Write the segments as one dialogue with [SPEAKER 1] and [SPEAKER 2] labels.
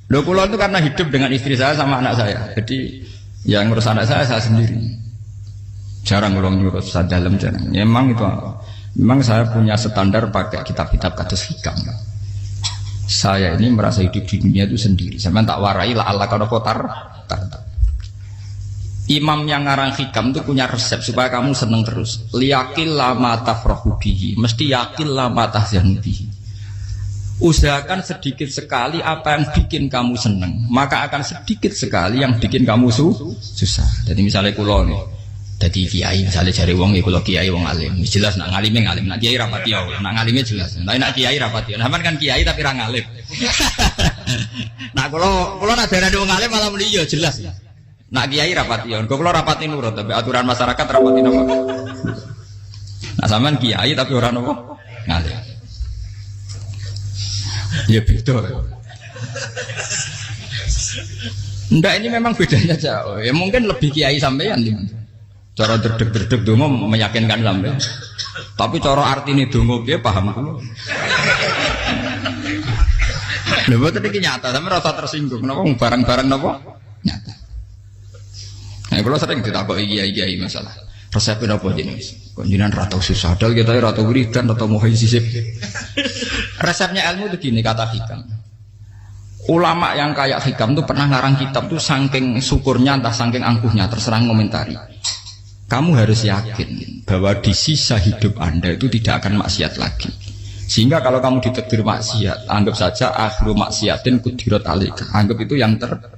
[SPEAKER 1] Loh kula itu karena hidup dengan istri saya sama anak saya. Jadi yang ngurus anak saya sendiri. Jarang kula ngurus dalam jarang. Ya, memang saya punya standar pakai kitab-kitab kados hikam. Saya ini merasa hidup di dunia itu sendiri. Sampeyan tak warai la Allah kana kotar. Imam yang ngarang hikam itu punya resep supaya kamu seneng terus. Liyakil lama tafrahu bihi, mesti yakin lama tahzanu bihi. Usahakan sedikit sekali apa yang bikin kamu seneng, maka akan sedikit sekali yang bikin kamu susah. Jadi misalnya kula nih, jadi kiai misalnya cari wong ya kula kiai wong alim, jelas nak ngalime ngalim, nak kiai rapati ya, nak ngalime jelas. Nak kiai rapati, sampean kan kiai tapi ra ngalim. Nah kula nak darani wong alim malah muni ya jelas. Nak kiai rapati ya, kula rapati nurut tapi aturan masyarakat rapati napa. Nah sampean kiai tapi ora napa ngalim. Ya beda. Ndak ini memang bedanya jauh. Ya mungkin lebih kiai sampean gimana? Cara derdek-derdek dongo meyakinkan sampean. Tapi cara artine dongo piye paham kula. Lha boten iki nyata, sampe rasa tersinggung. Napa barang-barang napa? Nyata. Nah, kula sering ditakoki kiai-kiai masalah. Resepnya apa jenis? Konjinan ratau susah, dal kita ratau wiridan, ratau muhaisisip. Resepnya ilmu itu gini kata hikam. Ulama yang kayak hikam itu pernah ngarang kitab tuh saking syukurnya entah saking angkuhnya terserah komentari. Kamu harus yakin bahwa di sisa hidup Anda itu tidak akan maksiat lagi. Sehingga kalau kamu ditakdir maksiat, anggap saja akhiru maksiatin kudirat alaika. Anggap itu yang terakhir.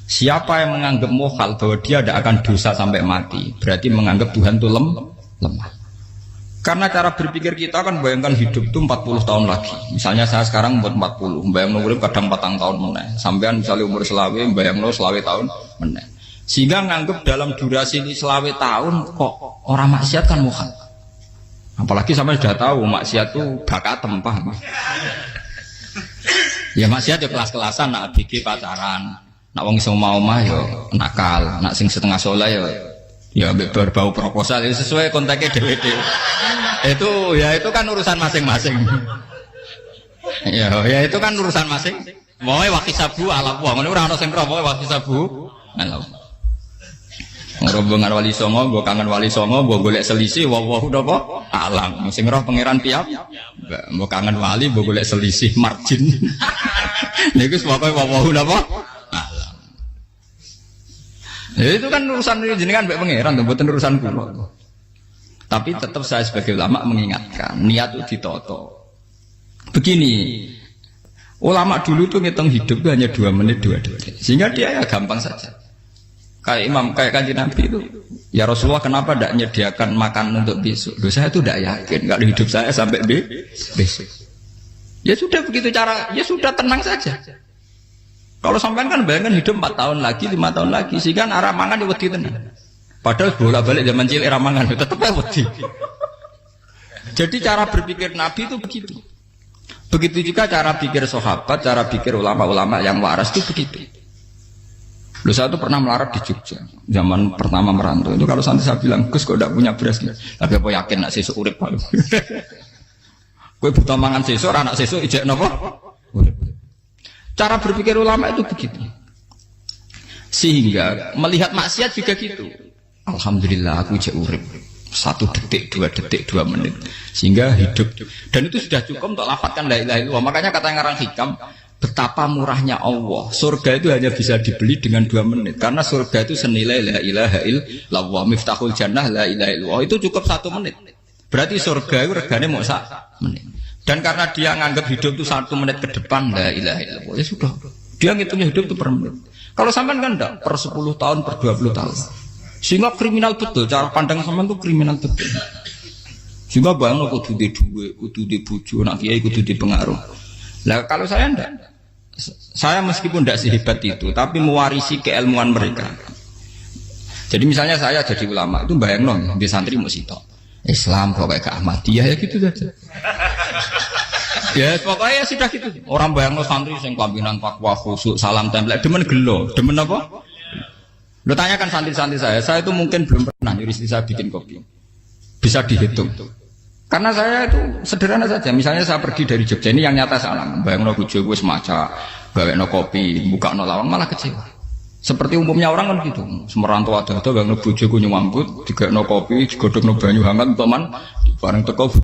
[SPEAKER 1] Siapa yang menganggap mohal bahwa dia tidak akan dosa sampai mati, berarti menganggap Tuhan itu lemah. Karena cara berpikir kita kan bayangkan hidup itu 40 tahun lagi. Misalnya saya sekarang umur 40, bayang urip kadang 4 tahun meneh. Sampean misalnya umur selawe, bayang selawe tahun meneh. Sehingga nganggap dalam durasi ini selawe tahun kok orang maksiat kan mohal. Apalagi sampai sudah tahu maksiat itu bakatem, paham? Ya maksiat ya kelas-kelasan, nak bikin pacaran. Nak wong iso omah ya nakal, nak sing setengah soleh ya berbau proposal ya sesuai kontaknya dhewe-dhewe. Itu kan urusan masing-masing. Ya itu kan urusan masing. Moe wakisabu ala wa, ngene ora ana sing roh moe wakisabu ala. Rombongan wali songo, mbok kangen wali songo, mbok golek selisih wawahu napa alam. Sing roh pangeran piyam. Mbok kangen wali, mbok golek selisih margin. Niku pokoke wawahu napa ya itu kan urusan jenengan mbek pangeran, mboten urusan kula. Tapi tetap saya sebagai ulama mengingatkan, niat itu ditoto. Begini, ulama dulu tuh ngitung hidup itu hanya 2 menit, 2 detik. Sehingga dia ya gampang saja. Kayak Kanjeng Nabi itu, ya Rasulullah kenapa tidak menyediakan makan untuk besok? Loh, saya itu tidak yakin, kalau hidup saya sampai besok. Ya sudah begitu cara, ya sudah tenang saja. Kalau sampean kan bayangkan hidup 4 tahun lagi, 5 tahun lagi, sehingga arah mangan ya wedi tenan. Padahal bolak-balik zaman cilik arah mangan tetap ya wedi. Jadi cara berpikir Nabi itu begitu. Begitu juga cara pikir sahabat, cara pikir ulama-ulama yang waras itu begitu. Loh, saya itu pernah melarat di Jogja, zaman pertama merantau. Itu kalau nanti saya bilang, Gus kok tidak punya beras, tapi apa yakin nak sesuk urip Pak? Kowe buta mangan sesuk, anak sesuk ijek napa? Urip. Cara berpikir ulama itu begitu. Sehingga melihat maksiat juga gitu. Alhamdulillah aku ijek urip. 1 detik, 2 detik, 2 menit. Sehingga hidup. Dan itu sudah cukup untuk lafadzkan la ilaha illallah. Makanya kata yang ngarang hikam, betapa murahnya Allah. Surga itu hanya bisa dibeli dengan 2 menit. Karena surga itu senilai la ilaha illallah. Miftahul jannah la ilaha illallah. Itu cukup 1 menit. Berarti surga itu regane mau 1 menit. Dan karena dia nganggap hidup itu 1 menit ke depan, la ilaha illallah, ya sudah. Dia ngitungnya hidup itu per menit. Kalau sampean kan enggak, per 10 tahun, per 20 tahun. Sehingga kriminal betul, cara pandang sampean itu kriminal betul. Sehingga bayang kudu di duwe, kudu di bojo, nak kiai kudu di pengaruh. Lah kalau saya enggak. Saya meskipun tidak sehebat itu, tapi mewarisi keilmuan mereka. Jadi misalnya saya jadi ulama, itu bayang dong, di santri mau sitok. Islam pokoknya ke Ahmadiyah ya gitu saja. Ya pokoknya ya sudah gitu. Orang bayang santri sing kelambinan takwa khusyuk salam tempel demen gelo, demen apa? Lo tanyakan santri-santri saya itu mungkin belum pernah nyuri istri saya bikin kopi. Bisa dihitung. Karena saya itu sederhana saja. Misalnya saya pergi dari Jogja ini yang nyata salam. Bayang bojo wis maca gawe no kopi, buka no lawang malah kecewa. Seperti umumnya orang kan gitu. Semerantau ada bang no bojo ku nyuambut, digawe no kopi, digodhog no banyu hangat teman, bareng teko